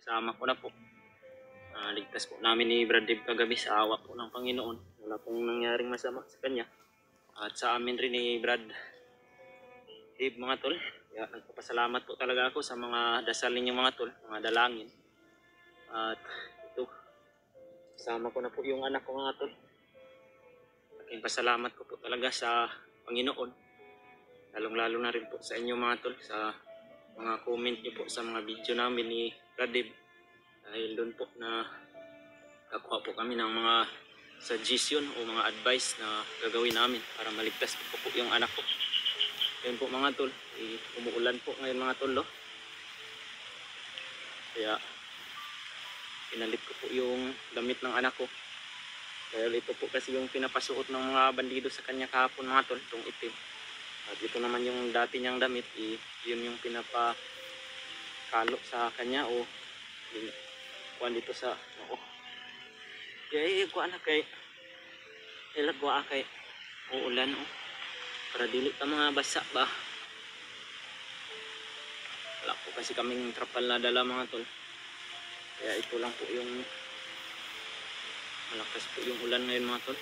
kasama ko na po. Ligtas po namin ni Brad Dave kagabi sa awa po ng Panginoon. Wala pong nangyaring masama sa kanya. At sa amin rin ni Brad Dave mga tol. Kaya nagpapasalamat po talaga ako sa mga dasal ninyo mga tol, mga dalangin. At ito, kasama ko na po yung anak ko mga tol. Aking pasalamat ko po talaga sa Panginoon. Lalong-lalo na rin po sa inyo mga tol, sa mga comment nyo po sa mga video namin ni Brad Dave. Dahil doon po na nakuha po kami ng mga suggestion o mga advice na gagawin namin para maligtas po yung anak ko. Ayun po mga tol, umuulan po ngayon mga tol. Kaya pinalit ko po yung damit ng anak ko. Dahil ito po kasi yung pinapasuot ng mga bandido sa kanya kahapon mga tol, itong itim. At ito naman yung dati niyang damit, yun yung pinapakalo sa kanya o kuan dito sa kaya kuan na kay ilagwa kay uulan para dili ka mga basa ba. Wala po kasi kaming trapal na dala mga tol, kaya ito lang po yung malakas po yung ulan ngayon mga tol.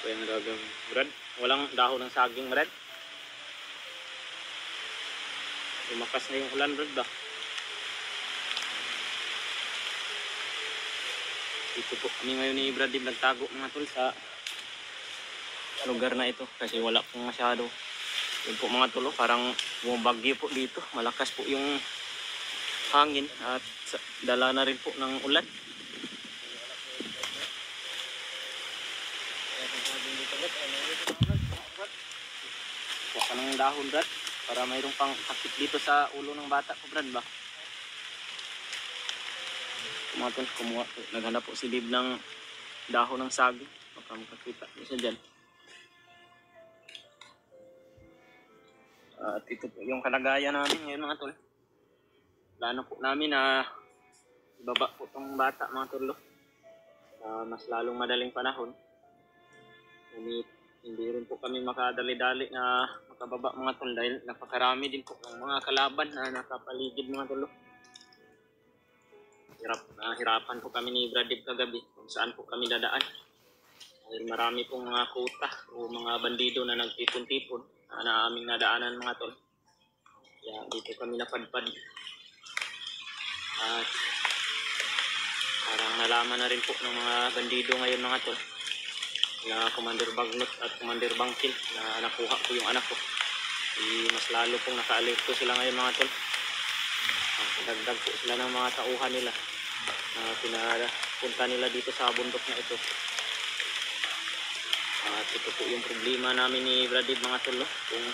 Kaya nagagawin Brad, walang dahon ng saging Brad. Lumakas na yung ulan Brad ba. Dito po kami ngayon ni Brad Dave nagtago mga tol sa lugar na ito kasi wala pong masyado. Yun po mga tol, parang bumabagyo po dito, malakas po yung hangin at dala na rin po ng ulan. Kuha ka ng dahon Brad para mayroong pang kakit dito sa ulo ng bata ko Brad ba. Mga tol, kumuha po, naghanap po si Dave ng dahon ng saging, baka makakita siya dyan. At ito po yung kalagayan namin ngayon mga tol. Plano po namin na ibaba po itong bata mga tol mas lalong madaling panahon. Hindi rin po kami makadali-dali na makababa mga tol dahil napakarami din po ng mga kalaban na nakapaligid mga tol. Hirapan po kami ni Brad Dave kagabi kung saan po kami dadaan. Dahil marami pong mga kuta o mga bandido na nagtipon-tipon na aming nadaanan mga tol. Kaya dito kami napadpad. At parang nalaman na rin po ng mga bandido ngayon mga tol na Commander Bagnot at Commander Bangkil na nakuha ko yung anak ko. Mas lalo pong naka-alerto sila ngayon mga tol. Dagdag po sila ng mga tauhan nila na pinapunta nila dito sa bundok na ito. At ito po yung problema namin ni Brad Dave mga tol, kung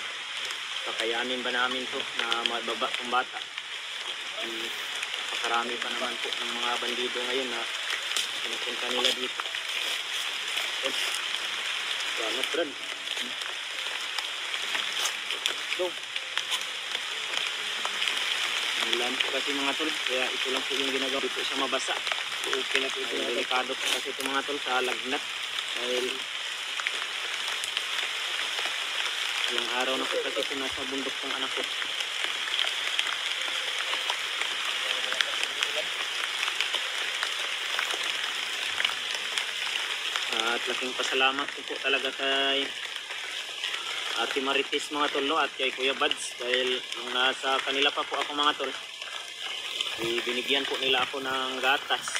kakayanin ba namin to na mababa ng bata. Pakarami pa naman po ng mga bandido ngayon na pinapunta nila dito. Salamat Brad. So, ulan po kasi mga tol, kaya ito lang po yung ginagawa. Dito siya mabasa. So, okay na po ito. Delikado po kasi ito mga tol sa lagnat. Dahil ilang araw na po kasi ito nasa bundok ng anak ko. At laking pasalamat po talaga kay Ate Marites mga tol at kay Kuya Bads dahil nung nasa kanila pa po ako mga tol, binigyan po nila ako ng gatas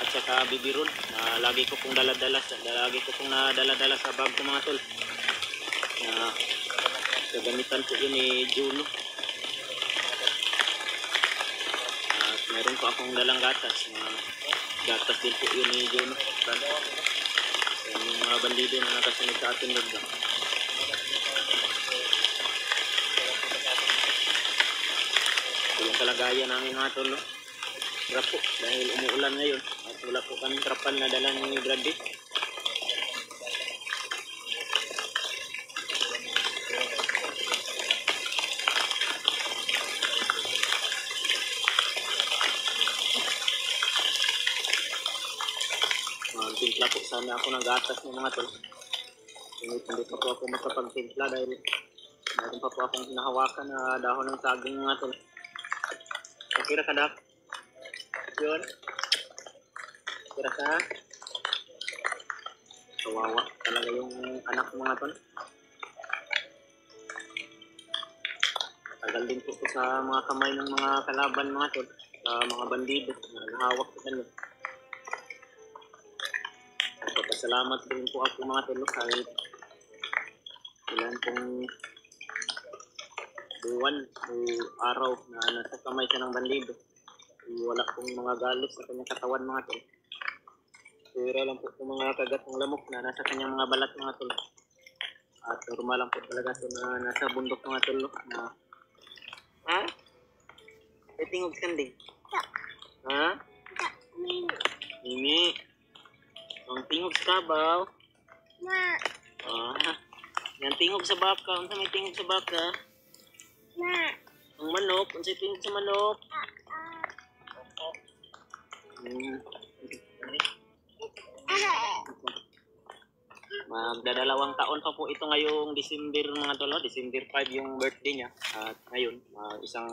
at saka bibiron na lagi ko pong dala-dala sa bag ko mga tol. Na gagamitan po yun ni Juno. At mayroon po akong dalang gatas gatas din po yun ni Juno. Yung mga bandido na nakasunod sa atin doon. Yung kalagayan namin mga tol, hirap po dahil umuulan ngayon at wala po kami trapal na dala ni Brad Dave. Magtimpla po sana ako ng gatas ng mga tol. Hindi pa po ako makapagtimpla dahil meron pa po akong hinahawakan na dahon ng saging mga tol. Okay ra ka, Dak? Yun. Okay ra ka? Kawawa talaga yung anak mga tol. Tagal din po ko sa mga kamay ng mga kalaban mga tol. Sa mga bandido na nahawak sa kanila. Salamat din po ako mga tol kahit ilan pong buwan o araw na nasa kamay siya ng bandido. Wala pong mga galit sa kanyang katawan mga tol. Pero lang po yung mga kagat ng lamok na nasa kanyang mga balat mga tol. At normal lang po talaga ito na nasa bundok mga tol. Ha? May tingog kanding? Ha? Mimi. Ang tingog sa kabaw. Yan tingog sa baka. Unsa may tingog sa baka? Ang manok. Unsa tingog sa manok? Magdadalawang taon pa po ito ngayong December mga tolo. December 5 yung birthday niya. At ngayon, isang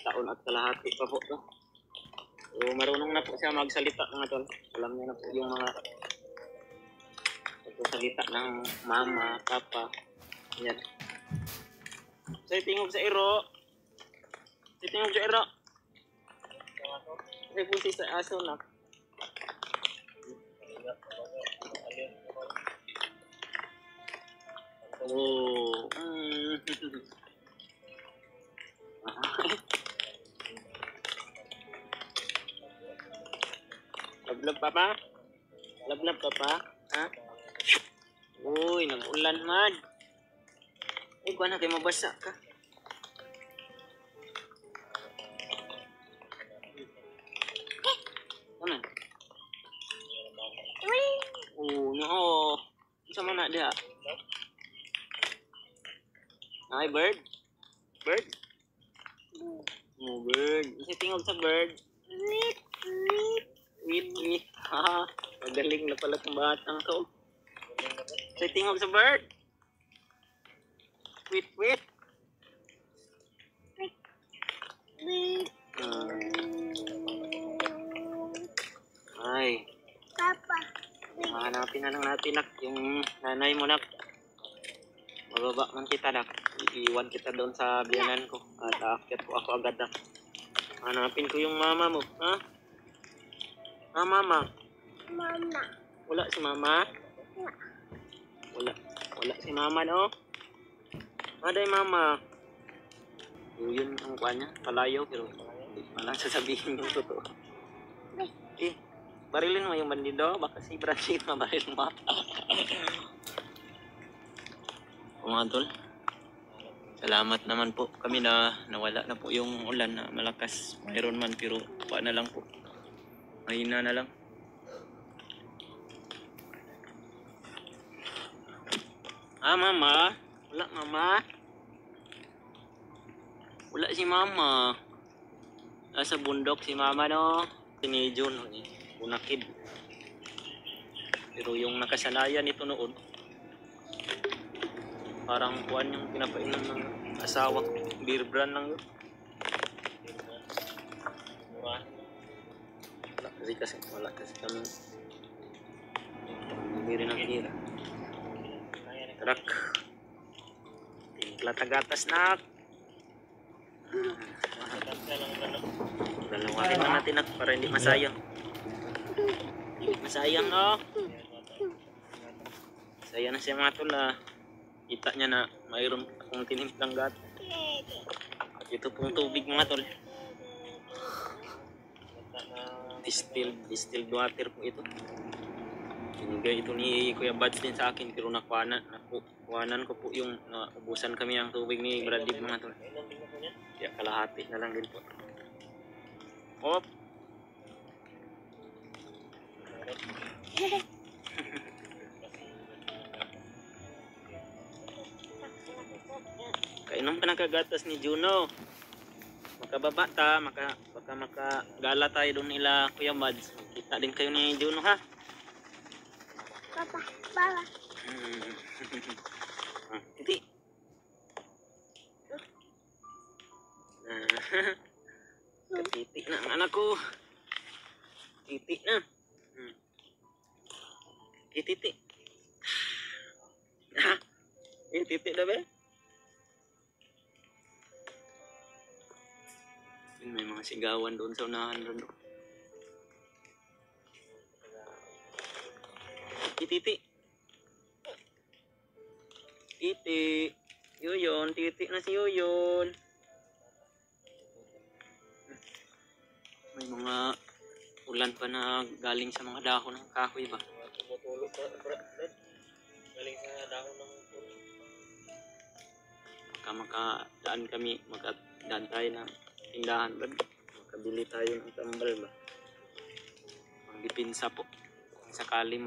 taon at kalahati pa po to. So, marunong na po siya magsalita mga tol. Alam niya na po yung mga salita ng mama, papa. Yan. So, tingog sa iro. Tingog sa iro. Kasi pusi sa aso na. Oh. Lablab papa? Lablab papa? Ha? Uy, nag-ulan man. Eh, kuha na kayo mabasa ka. Ano? Oh, no. Sama na dia. Hi, bird. Bird? Oh, bird. Isa tingog sa bird. Wait. Ha, magaling na pala itong batang to. Isa tingog sa bird. Wait. Ay. Papa. Hanapin na lang natin nak yung nanay mo nak. Mababa man kita nak. Iiwan kita doon sa biyanan ko. At aakyat po ako agad nak. Hanapin ko yung mama mo. Ha? Ha mama? Mama. Wala si mama? Wala si mama no? Aday mama. Yun ang kuha niya. Palayaw pero hindi malang sasabihin yung totoo. Eh, barilin mo yung bandido. Baka si Brandip mabaril mo. Mga tol, salamat naman po kami na nawala na po yung ulan na malakas. Mayroon man pero kuha na lang po. Mahina na lang. Mama? Wala mama? Wala si mama. Nasa bundok si mama no. Ni Jun, unakid. Pero yung nakasanayan ito noon, parang kuwan yung pinapainom ng asawa ko. Beer brand lang yun. Wala kasi kami. Hindi rin ang hira. Tarak. Timpla tagatas na. Dalawahin na natin nak para hindi masayang. Masayang no. Sayang na siya mga tol. Kita niya na mayroon akong tinimplang gat. Ito pong tubig mga tol. Distilled water po ito. Binigay ito ni Kuya Bads din sa akin pero nakuhanan ko po yung naubusan kami ang tubig ni Brandip mga tol. Kaya kalahati na lang din po. Hop! Kainom ka ng kagatas ni Juno. Makababa ta, baka makagala tayo doon nila Kuya Mads. Kita din kayo ni Juno ha. Papa. Titi. Katiti na ang anak ko. Titi na. Titi. Titi na ba? May mga sigawan doon sa unahan doon. Titi. Titi. Yoyon, titi na si Yoyon. May mga ulan pa na galing sa mga dahon ng kahoy ba? Tumutulog pa, Brad. Galing sa dahon ng kahoy. Makadaan kami, makadaan tayo ng tindahan, Brad. Makabili tayo ng tambal ba? Ang dipinsa po. Kung sakali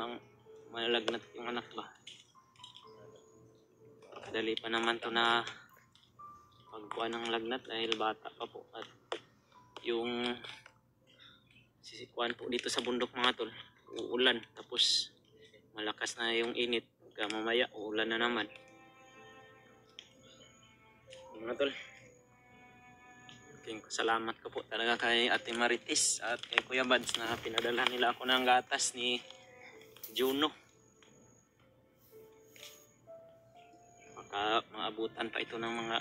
malagnat yung anak ba? Dali pa naman to na pagkuha ng lagnat dahil bata pa po. At yung sisikuan po dito sa bundok mga tol, uulan, tapos malakas na yung init, pagka mamaya uulan na naman mga tol. Salamat ko po talaga kay Ate Marites at kay Kuya Bads na pinadala nila ako ng gatas ni Juno. Baka maabutan pa ito ng mga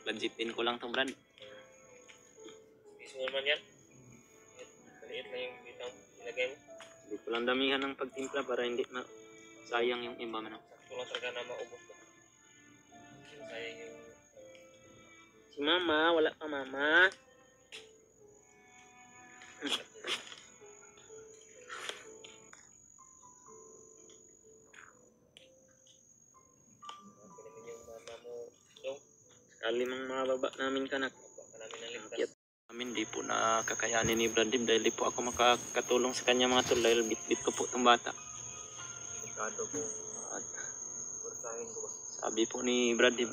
budgetin ko lang to, Brad. Gusto naman yan? Maliit na yung bitang ilagay mo? Hindi ko lang damihan ng pagtimpla para hindi sayang yung iba man. Sakto lang talaga na maubos ko. Sayang yung... Si Mama, wala pa Mama. Sakali mang mababa namin kanak. Namin di po nakakayanin ni Brad Dib dahil di po ako makakatulong sa kanya mga tol dahil bit-bit ko po itong bata. At sabi po ni Brad Dib,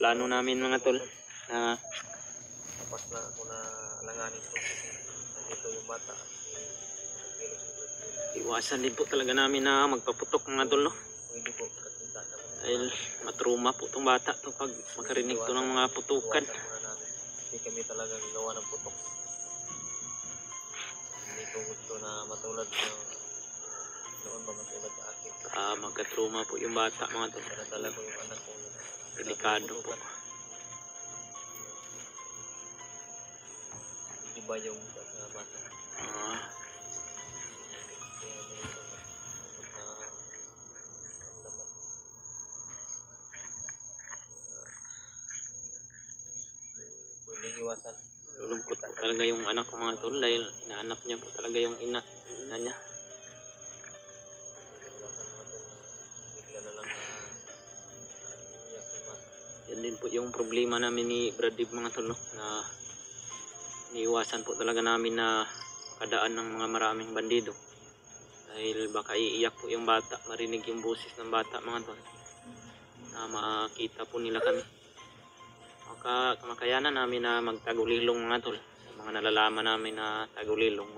plano namin mga tol na tapos na ako na alanganin ko nandito yung bata. Iwasan din po talaga namin na magpaputok mga tol, no? Dahil matruma po itong bata to pag makarinig to ng mga putukan. Hindi kami talaga gawa ng putok. Hindi ko gusto na matulad noon ba matulad sa akin. Magkatruma po yung bata mga tol. Dala ko yung anak ko. Delikado po. Hindi ba yung bata? Iwasan. Lulungkot po talaga yung anak ko mga tol dahil inaanak niya po talaga yung ina niya. Yan din po yung problema namin ni Brad Dib mga tol, no? Na iniiwasan po talaga namin na makadaan ng mga maraming bandido dahil baka iiyak po yung bata, marinig yung boses ng bata mga tol na makita po nila kami. Kamakayanan namin na magtagulilong mga tol sa mga nalalaman namin na tagulilong.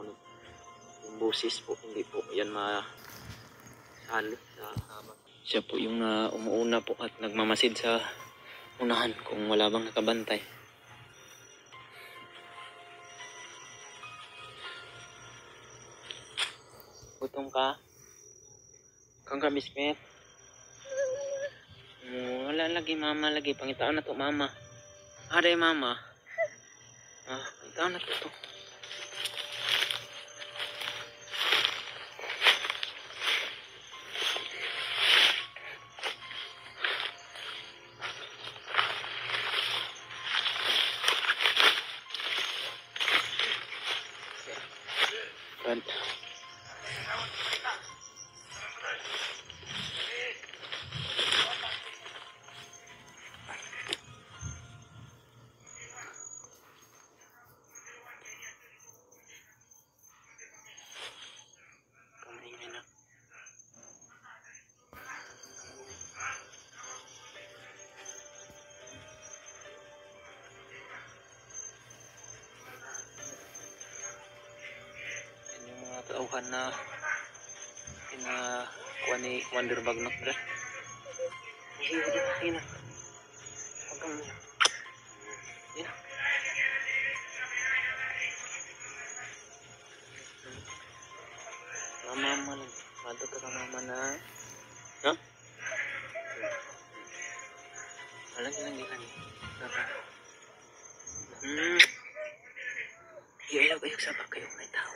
Yung busis po hindi po yan masali sa siya po yung umuuna po at nagmamasid sa unahan kung wala bang nakabantay. Gutom ka? Kang kabismet? Wala lagi mama lagi, pangitaan na to mama. Aday mama. Ikaw na to. Brad. Tauhan na na kuha ni Commander Bagnok, Brad. Sige na. Huwag kang umiyak. Yan na. Mama lang. Mato ka mama na. Ha? Lagi. Iayag sa kayo. May tao.